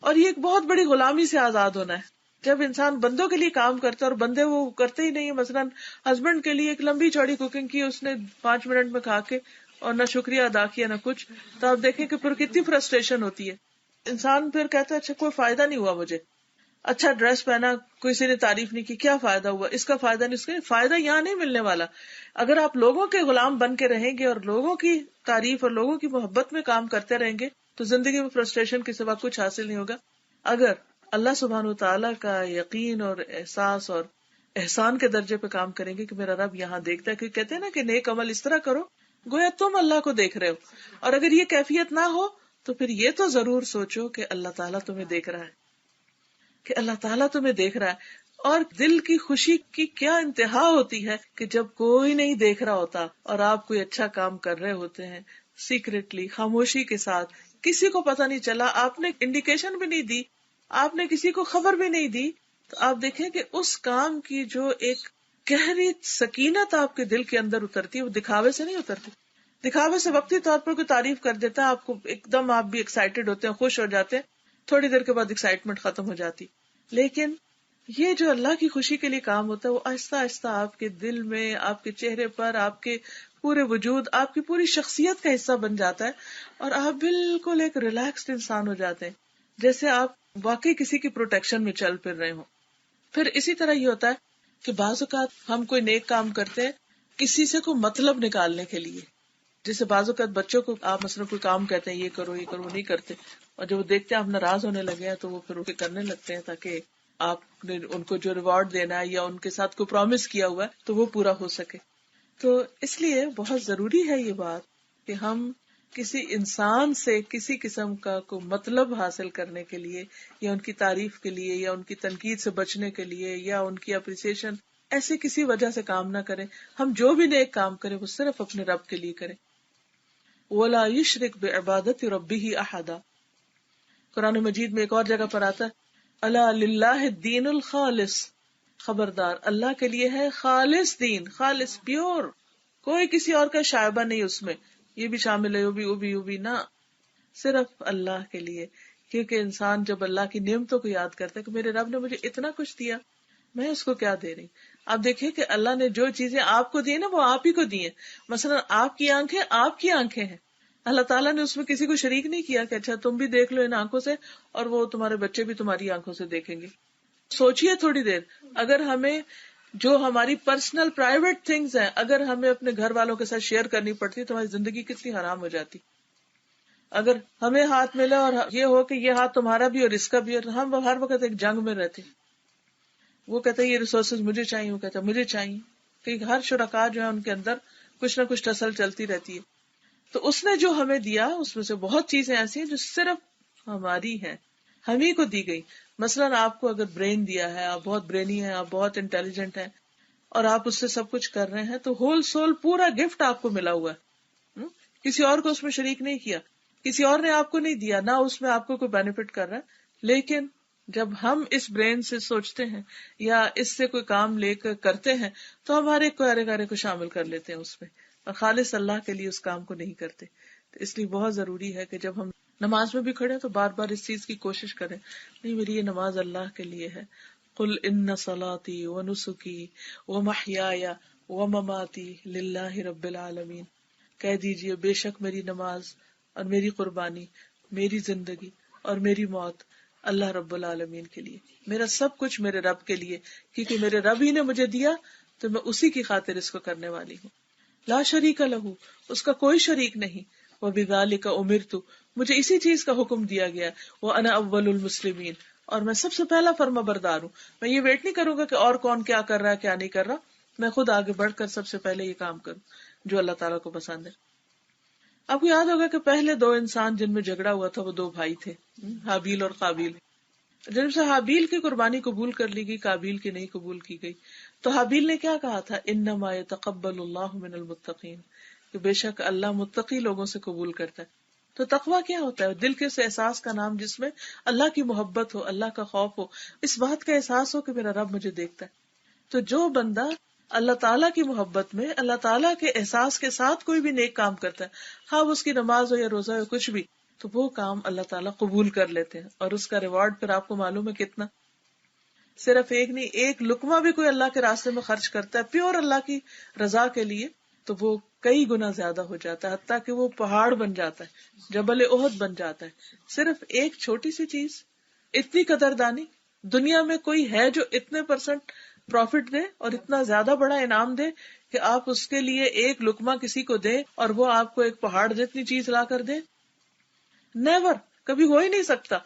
اور یہ ایک بہت بڑی غلامی سے آزاد ہونا ہے. جب انسان بندوں کے لیے کام کرتا ہے اور بندے وہ کرتے ہی نہیں ہے، مثلاً ہسبینڈ کے لیے ایک لمبی چوڑی کوکنگ کی اس نے 5 منٹ میں کھا کے اور نہ شکریہ ادا کیا نہ کچھ، تو آپ دیکھیں کہ پھر کتنی فرسٹریشن ہوتی ہے. انسان پھر کہتا ہے اچھا کوئی فائدہ نہیں ہوا، مجھے اچھا ڈریس پہنا کسی نے تعریف نہیں کی، کیا فائدہ ہوا، اس کا فائدہ نہیں، اس کا فائدہ یہاں نہیں ملنے والا. اگر آپ لوگوں کے غلام بن کے رہیں گے اور لوگوں کی تعریف اور لوگوں کی محبت میں کام کرتے رہیں گے تو زندگی میں فرسٹریشن کے سوا کچھ حاصل نہیں ہوگا. اگر اللہ سبحانہ وتعالیٰ کا یقین اور احساس اور احسان کے درجے پہ کام کریں گے کہ میرا رب یہاں دیکھتا ہے، کیونکہ کہتے ہیں نا کہ نیک عمل اس طرح کرو گویا تم اللہ کو دیکھ رہے ہو. اور اگر یہ کیفیت نہ ہو تو پھر یہ تو ضرور سوچو کہ اللہ تعالیٰ تمہیں دیکھ رہا ہے، کہ اللہ تعالیٰ تمہیں دیکھ رہا ہے. اور دل کی خوشی کی کیا انتہا ہوتی ہے کہ جب کوئی نہیں دیکھ رہا ہوتا اور آپ کوئی اچھا کام کر رہے ہوتے ہیں سیکریٹلی، خاموشی کے ساتھ، کسی کو پتہ نہیں چلا، آپ نے انڈیکیشن بھی نہیں دی، آپ نے کسی کو خبر بھی نہیں دی، تو آپ دیکھیں کہ اس کام کی جو ایک گہری سکینت آپ کے دل کے اندر اترتی ہے وہ دکھاوے سے نہیں اترتی. دکھاوے سے وقتی طور پر کوئی تعریف کر دیتا ہے، آپ کو ایک دم آپ بھی ایکسائٹیڈ ہوتے ہیں، خوش ہو جاتے ہیں، تھوڑی دیر کے بعد ایکسائٹمنٹ ختم ہو جاتی. لیکن یہ جو اللہ کی خوشی کے لیے کام ہوتا ہے وہ آہستہ آہستہ آپ کے دل میں، آپ کے چہرے پر، آپ کے پورے وجود، آپ کی پوری شخصیت کا حصہ بن جاتا ہے اور آپ بالکل ایک ریلیکسڈ انسان ہو جاتے ہیں، جیسے آپ واقعی کسی کی پروٹیکشن میں چل پھر رہے ہوں. پھر اسی طرح یہ ہوتا ہے کہ بعض اوقات ہم کوئی نیک کام کرتے ہیں کسی سے کوئی مطلب نکالنے کے لیے. جیسے بعض اوقات بچوں کو آپ مثلا کوئی کام کہتے ہیں یہ کرو یہ کرو، وہ نہیں کرتے، اور جب وہ دیکھتے ہیں آپ ناراض ہونے لگے ہیں تو وہ پھر کرنے لگتے ہیں تاکہ آپ نے ان کو جو ریوارڈ دینا ہے یا ان کے ساتھ کوئی پرومس کیا ہوا ہے تو وہ پورا ہو سکے. تو اس لیے بہت ضروری ہے یہ بات کہ ہم کسی انسان سے کسی قسم کا کوئی مطلب حاصل کرنے کے لیے یا ان کی تعریف کے لیے یا ان کی تنقید سے بچنے کے لیے یا ان کی اپریسیشن ایسے کسی وجہ سے کام نہ کریں. ہم جو بھی نیک کام کریں وہ صرف اپنے رب کے لیے کریں. وَلَا يُشْرِكْ بِعِبَادَةِ رَبِّهِ أَحَدًا. قرآن مجید میں ایک اور جگہ پر آتا ہے الا للہ الدین الخالص، خبردار اللہ کے لیے ہے خالص دین، خالص پیور، کوئی کسی اور کا شائبہ نہیں اس میں، یہ بھی شامل ہے وہ بھی نہ، صرف اللہ کے لیے. کیونکہ انسان جب اللہ کی نعمتوں کو یاد کرتا ہے کہ میرے رب نے مجھے اتنا کچھ دیا، میں اس کو کیا دے رہی. آپ دیکھیں کہ اللہ نے جو چیزیں آپ کو دی نا وہ آپ ہی کو دی ہیں. مثلا آپ کی آنکھیں آپ کی آنکھیں ہیں، اللہ تعالیٰ نے اس میں کسی کو شریک نہیں کیا کہ اچھا تم بھی دیکھ لو ان آنکھوں سے اور وہ تمہارے بچے بھی تمہاری آنکھوں سے دیکھیں گے. سوچئے تھوڑی دیر، اگر ہمیں جو ہماری پرسنل پرائیویٹ تھنگز ہیں اگر ہمیں اپنے گھر والوں کے ساتھ شیئر کرنی پڑتی تو ہماری زندگی کتنی حرام ہو جاتی. اگر ہمیں ہاتھ ملے اور یہ ہو کہ یہ ہاتھ تمہارا بھی اور اس کا بھی، اور ہم ہر وقت ایک جنگ میں رہتے. وہ کہتے ہیں یہ ریسورسز مجھے چاہیے، وہ کہتا ہے مجھے چاہیے، کہ ہر شرکا جو ہے ان کے اندر کچھ نہ کچھ ٹسل چلتی رہتی ہے. تو اس نے جو ہمیں دیا اس میں سے بہت چیزیں ایسی ہیں جو صرف ہماری ہیں، ہم ہی کو دی گئی. مثلاً آپ کو اگر برین دیا ہے، آپ بہت برینی ہیں، آپ بہت انٹیلیجنٹ ہیں اور آپ اس سے سب کچھ کر رہے ہیں، تو ہول سول پورا گفٹ آپ کو ملا ہوا ہے. کسی اور کو اس میں شریک نہیں کیا، کسی اور نے آپ کو نہیں دیا، نہ اس میں آپ کو کوئی بینیفٹ کر رہا ہے. لیکن جب ہم اس برین سے سوچتے ہیں یا اس سے کوئی کام لے کر کرتے ہیں تو ہمارے کوارے گارے کو شامل کر لیتے ہیں اس میں، اور خالص اللہ کے لیے اس کام کو نہیں کرتے. تو اس لیے بہت ضروری ہے کہ جب ہم نماز میں بھی کھڑے تو بار بار اس چیز کی کوشش کریں، نہیں میری یہ نماز اللہ کے لیے ہے. قل ان صلاتي ونسكي ومحياي ومماتي للہ رب العالمین. کہہ دیجئے بے شک میری نماز اور میری قربانی، میری زندگی اور میری موت اللہ رب العالمین کے لیے، میرا سب کچھ میرے رب کے لیے، کیونکہ میرے رب ہی نے مجھے دیا تو میں اسی کی خاطر اس کو کرنے والی ہوں. لا شریک لہ، اس کا کوئی شریک نہیں. وبذالک امرت، مجھے اسی چیز کا حکم دیا گیا. وانا اول المسلمین، اور میں سب سے پہلا فرما بردار ہوں. میں یہ ویٹ نہیں کروں گا کہ اور کون کیا کر رہا ہے کیا نہیں کر رہا، میں خود آگے بڑھ کر سب سے پہلے یہ کام کروں جو اللہ تعالیٰ کو پسند ہے. آپ کو یاد ہوگا کہ پہلے دو انسان جن میں جھگڑا ہوا تھا وہ دو بھائی تھے، حابیل اور قابیل. جب سے حابیل کی قربانی قبول کر لی گئی، قابیل کی نہیں قبول کی گئی، تو حابیل نے کیا کہا تھا؟ انما یتقبل اللہ من المتقین، کہ بے شک اللہ متقی لوگوں سے قبول کرتا ہے. تو تقویٰ کیا ہوتا ہے؟ دل کے اس احساس کا نام جس میں اللہ کی محبت ہو، اللہ کا خوف ہو، اس بات کا احساس ہو کہ میرا رب مجھے دیکھتا ہے. تو جو بندہ اللہ تعالیٰ کی محبت میں، اللہ تعالیٰ کے احساس کے ساتھ کوئی بھی نیک کام کرتا ہے، ہاں اس کی نماز ہو یا روزہ ہو کچھ بھی، تو وہ کام اللہ تعالیٰ قبول کر لیتے ہیں. اور اس کا ریوارڈ پھر آپ کو معلوم ہے کتنا. صرف ایک نہیں، ایک لقمہ بھی کوئی اللہ کے راستے میں خرچ کرتا ہے پیور اللہ کی رضا کے لیے، تو وہ کئی گنا زیادہ ہو جاتا ہے، حتیٰ کہ وہ پہاڑ بن جاتا ہے، جبل احد بن جاتا ہے. صرف ایک چھوٹی سی چیز، اتنی قدردانی. دنیا میں کوئی ہے جو اتنے % پروفٹ دے اور اتنا زیادہ بڑا انعام دے کہ آپ اس کے لیے ایک لقمہ کسی کو دے اور وہ آپ کو ایک پہاڑ جتنی چیز لا کر دے؟ نیور، کبھی ہو ہی نہیں سکتا.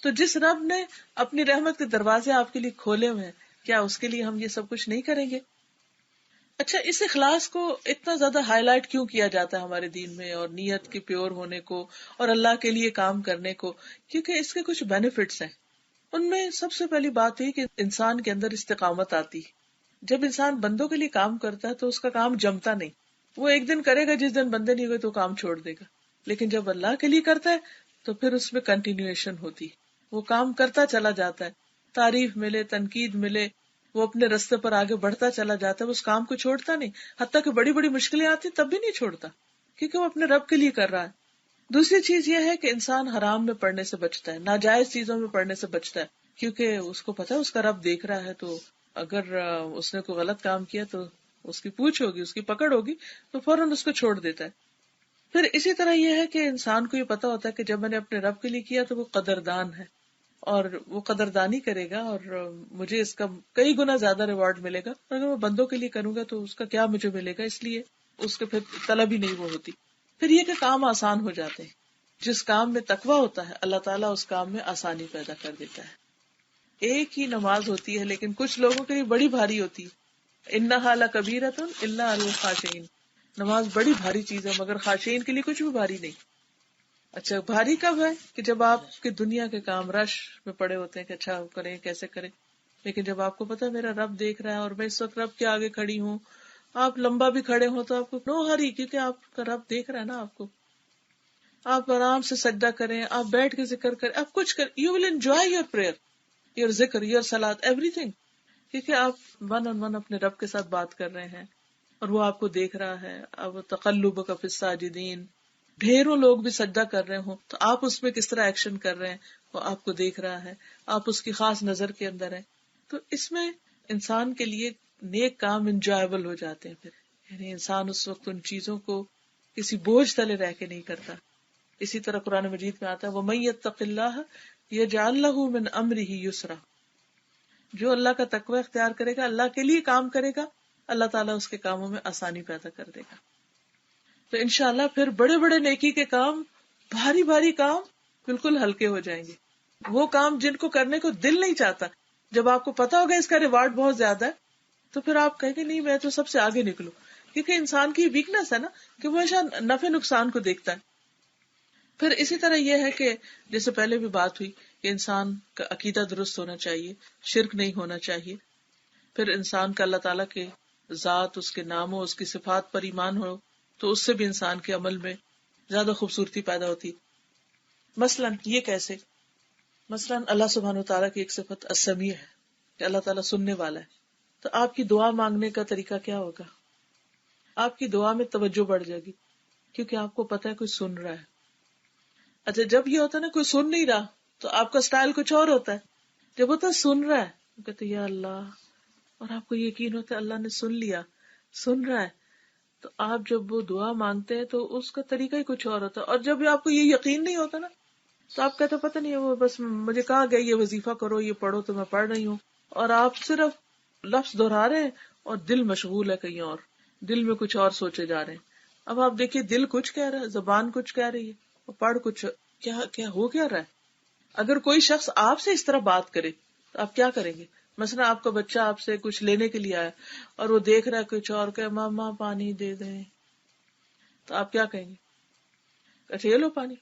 تو جس رب نے اپنی رحمت کے دروازے آپ کے لیے کھولے ہوئے ہیں، کیا اس کے لیے ہم یہ سب کچھ نہیں کریں گے؟ اچھا، اس اخلاص کو اتنا زیادہ ہائی لائٹ کیوں کیا جاتا ہے ہمارے دین میں، اور نیت کے پیور ہونے کو اور اللہ کے لیے کام کرنے کو؟ کیونکہ اس کے کچھ بینیفٹس ہیں. ان میں سب سے پہلی بات ہے کہ انسان کے اندر استقامت آتی. جب انسان بندوں کے لیے کام کرتا ہے تو اس کا کام جمتا نہیں. وہ ایک دن کرے گا، جس دن بندے نہیں ہوئے تو کام چھوڑ دے گا. لیکن جب اللہ کے لیے کرتا ہے تو پھر اس میں کنٹینیویشن ہوتی، وہ کام کرتا چلا جاتا ہے. تعریف ملے، تنقید ملے، وہ اپنے راستے پر آگے بڑھتا چلا جاتا ہے، اس کام کو چھوڑتا نہیں. حتیٰ کہ بڑی بڑی مشکلیں آتی تب بھی نہیں چھوڑتا، کیونکہ وہ اپنے رب کے لیے کر رہا ہے. دوسری چیز یہ ہے کہ انسان حرام میں پڑنے سے بچتا ہے، ناجائز چیزوں میں پڑنے سے بچتا ہے، کیونکہ اس کو پتا ہے اس کا رب دیکھ رہا ہے. تو اگر اس نے کوئی غلط کام کیا تو اس کی پوچھ ہوگی، اس کی پکڑ ہوگی، تو فوراً اس کو چھوڑ دیتا ہے. پھر اسی طرح یہ ہے کہ انسان کو یہ پتا ہوتا ہے کہ جب میں نے اپنے رب کے لیے کیا تو وہ قدردان ہے، اور وہ قدردانی کرے گا اور مجھے اس کا کئی گنا زیادہ ریوارڈ ملے گا. اگر میں بندوں کے لیے کروں گا تو اس کا کیا مجھے ملے گا، اس لیے اس کے پھر طلب ہی نہیں وہ ہوتی. پھر یہ کہ کام آسان ہو جاتے ہیں. جس کام میں تقویٰ ہوتا ہے اللہ تعالیٰ اس کام میں آسانی پیدا کر دیتا ہے. ایک ہی نماز ہوتی ہے لیکن کچھ لوگوں کے لیے بڑی بھاری ہوتی ہے. انہا لکبیرۃ الا علی الخاشعین، نماز بڑی بھاری چیز ہے مگر خاشعین کے لیے کچھ بھی بھاری نہیں. اچھا، بھاری کب ہے؟ کہ جب آپ کے دنیا کے کام رش میں پڑے ہوتے ہیں کہ اچھا کریں کیسے کریں. لیکن جب آپ کو پتا میرا رب دیکھ رہا ہے اور میں اس وقت رب کے آگے کھڑی ہوں، آپ لمبا بھی کھڑے ہوں تو آپ کو نو ہری، کیونکہ آپ کا رب دیکھ رہا ہے نا آپ کو. آپ آرام سے سجدہ کریں، آپ بیٹھ کے ذکر کریں، آپ کچھ کریں، you will enjoy your prayer, your ذکر، یور صلاۃ، ایوری تھنگ، کیونکہ آپ ون آن ون اپنے رب کے ساتھ بات کر رہے ہیں اور وہ آپ کو دیکھ رہا ہے. اب تقلبک فی الساجدین، ڈھیروں لوگ بھی سجدہ کر رہے ہوں تو آپ اس میں کس طرح ایکشن کر رہے ہیں، وہ آپ کو دیکھ رہا ہے، آپ اس کی خاص نظر کے اندر ہیں. تو اس میں انسان کے لیے نیک کام انجوائبل ہو جاتے ہیں. پھر یعنی انسان اس وقت ان چیزوں کو کسی بوجھ تلے رہ کے نہیں کرتا. اسی طرح قرآن مجید میں آتا ہے وَمَن يَتَّقِ اللَّهَ يَجْعَل لَّهُ مِنْ أَمْرِهِ يُسْرًا، جو اللہ کا تقوی اختیار کرے گا، اللہ کے لیے کام کرے گا، اللہ تعالیٰ اس کے کاموں میں آسانی پیدا کر دے گا. تو انشاءاللہ پھر بڑے بڑے نیکی کے کام، بھاری بھاری کام بالکل ہلکے ہو جائیں گے. وہ کام جن کو کرنے کو دل نہیں چاہتا، جب آپ کو پتا ہوگا اس کا ریوارڈ بہت زیادہ ہے، تو پھر آپ کہیں گے نہیں میں تو سب سے آگے نکلوں. کیونکہ انسان کی ویکنس ہے نا کہ وہ ہمیشہ نفع نقصان کو دیکھتا ہے. پھر اسی طرح یہ ہے کہ جیسے پہلے بھی بات ہوئی کہ انسان کا عقیدہ درست ہونا چاہیے، شرک نہیں ہونا چاہیے. پھر انسان کا اللہ تعالیٰ کے ذات، اس کے ناموں، اس کی صفات پر ایمان ہو تو اس سے بھی انسان کے عمل میں زیادہ خوبصورتی پیدا ہوتی. مثلا یہ کیسے؟ مثلا اللہ سبحانہ وتعالیٰ کی ایک صفت السمیع ہے کہ اللہ تعالیٰ سننے والا ہے. تو آپ کی دعا مانگنے کا طریقہ کیا ہوگا؟ آپ کی دعا میں توجہ بڑھ جائے گی کیونکہ آپ کو پتا ہے کوئی سن رہا ہے. اچھا جب یہ ہوتا ہے نا کوئی سن نہیں رہا تو آپ کا سٹائل کچھ اور ہوتا ہے. جب ہوتا ہے سن رہا ہے تو کہتے یا اللہ، اور آپ کو یقین ہوتا ہے اللہ نے سن لیا، سن رہا ہے، تو آپ جب وہ دعا مانگتے ہیں تو اس کا طریقہ ہی کچھ اور ہوتا ہے. اور جب آپ کو یہ یقین نہیں ہوتا نا تو آپ کہتے پتہ نہیں وہ بس مجھے کہا گیا یہ وظیفہ کرو، یہ پڑھو، تو میں پڑھ رہی ہوں، اور آپ صرف لفظ دہرا رہے ہیں اور دل مشغول ہے کہیں اور، دل میں کچھ اور سوچے جا رہے ہیں. اب آپ دیکھیے دل کچھ کہہ رہا ہے، زبان کچھ کہہ رہی ہے، اور پڑھ کچھ کیا ہو کیا رہا ہے. اگر کوئی شخص آپ سے اس طرح بات کرے تو آپ کیا کریں گے؟ مثلا آپ کا بچہ آپ سے کچھ لینے کے لیے آیا اور وہ دیکھ رہا ہے کچھ اور، کہ ماما پانی دے دیں، تو آپ کیا کہیں گے؟ اچھا یہ لو پانی.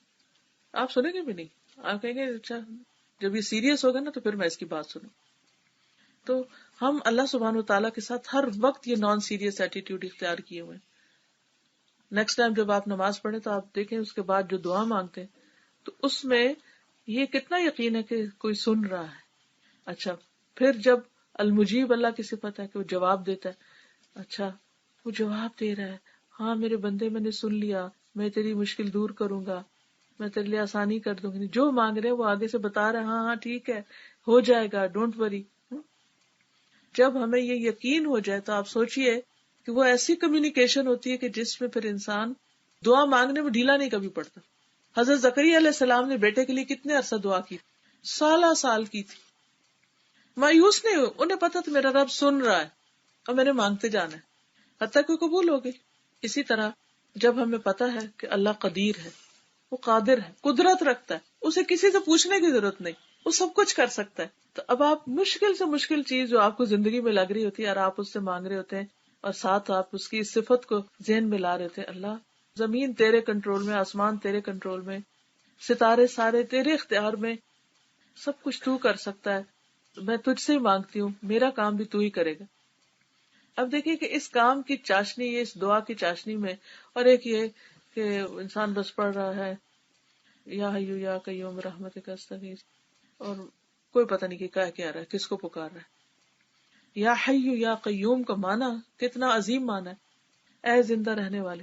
آپ سنیں گے بھی نہیں، آپ کہیں گے اچھا جب یہ سیریس ہوگا نا تو پھر میں اس کی بات سنوں. تو ہم اللہ سبحانہ وتعالیٰ کے ساتھ ہر وقت یہ نان سیریس ایٹیٹیوڈ اختیار کیے ہوئے. نیکسٹ ٹائم جب آپ نماز پڑھیں تو آپ دیکھیں اس کے بعد جو دعا مانگتے ہیں تو اس میں یہ کتنا یقین ہے کہ کوئی سن رہا ہے. اچھا پھر جب المجیب اللہ کی صفت ہے کہ وہ جواب دیتا ہے، اچھا وہ جواب دے رہا ہے، ہاں میرے بندے میں نے سن لیا، میں تیری مشکل دور کروں گا، میں تیرے لیے آسانی کر دوں گی. جو مانگ رہے وہ آگے سے بتا رہے ہاں ہاں ٹھیک ہے ہو جائے گا، ڈونٹ وری. جب ہمیں یہ یقین ہو جائے تو آپ سوچئے کہ وہ ایسی کمیونیکیشن ہوتی ہے کہ جس میں پھر انسان دعا مانگنے میں ڈھیلا نہیں کبھی پڑتا. حضرت زکریا علیہ السلام نے بیٹے کے لیے کتنے عرصہ دعا کی؟ سال کی تھی. مایوس نہیں ہوئے، انہیں پتا تھا میرا رب سن رہا ہے اور میں نے مانگتے جانا ہے حتیٰ کہ قبول ہو گئی. اسی طرح جب ہمیں پتا ہے کہ اللہ قدیر ہے، وہ قادر ہے، قدرت رکھتا ہے، اسے کسی سے پوچھنے کی ضرورت نہیں، وہ سب کچھ کر سکتا ہے. تو اب آپ مشکل سے مشکل چیز جو آپ کو زندگی میں لگ رہی ہوتی ہے اور آپ اس سے مانگ رہے ہوتے ہیں اور ساتھ آپ اس کی صفت کو ذہن میں لا رہے تھے، اللہ زمین تیرے کنٹرول میں، آسمان تیرے کنٹرول میں، ستارے سارے تیرے اختیار میں، سب کچھ تو کر سکتا ہے، میں تجھ سے مانگتی ہوں، میرا کام بھی تو ہی کرے گا. اب دیکھیے کہ اس کام کی چاشنی، اس دعا کی چاشنی میں، اور ایک یہ کہ انسان بس پڑھ رہا ہے یا حیو یا قیوم برحمتک استغیث، اور کوئی پتہ نہیں کہ کیا کہہ رہا ہے، کس کو پکار رہا ہے. یا حیو یا قیوم کا معنی کتنا عظیم معنی ہے، اے زندہ رہنے والے،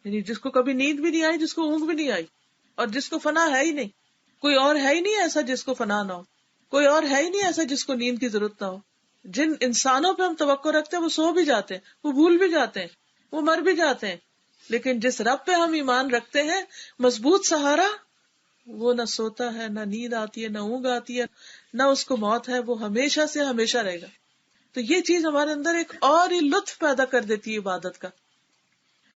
یعنی جس کو کبھی نیند بھی نہیں آئی، جس کو اونگ بھی نہیں آئی، اور جس کو فنا ہے ہی نہیں. کوئی اور ہے ہی نہیں ایسا جس کو فنا نہ ہو، کوئی اور ہے ہی نہیں ایسا جس کو نیند کی ضرورت نہ ہو. جن انسانوں پہ ہم توقع رکھتے ہیں وہ سو بھی جاتے ہیں، وہ بھول بھی جاتے ہیں، وہ مر بھی جاتے ہیں، لیکن جس رب پہ ہم ایمان رکھتے ہیں مضبوط سہارا، وہ نہ سوتا ہے، نہ نیند آتی ہے، نہ اونگ آتی ہے، نہ اس کو موت ہے، وہ ہمیشہ سے ہمیشہ رہے گا. تو یہ چیز ہمارے اندر ایک اور ہی لطف پیدا کر دیتی ہے عبادت کا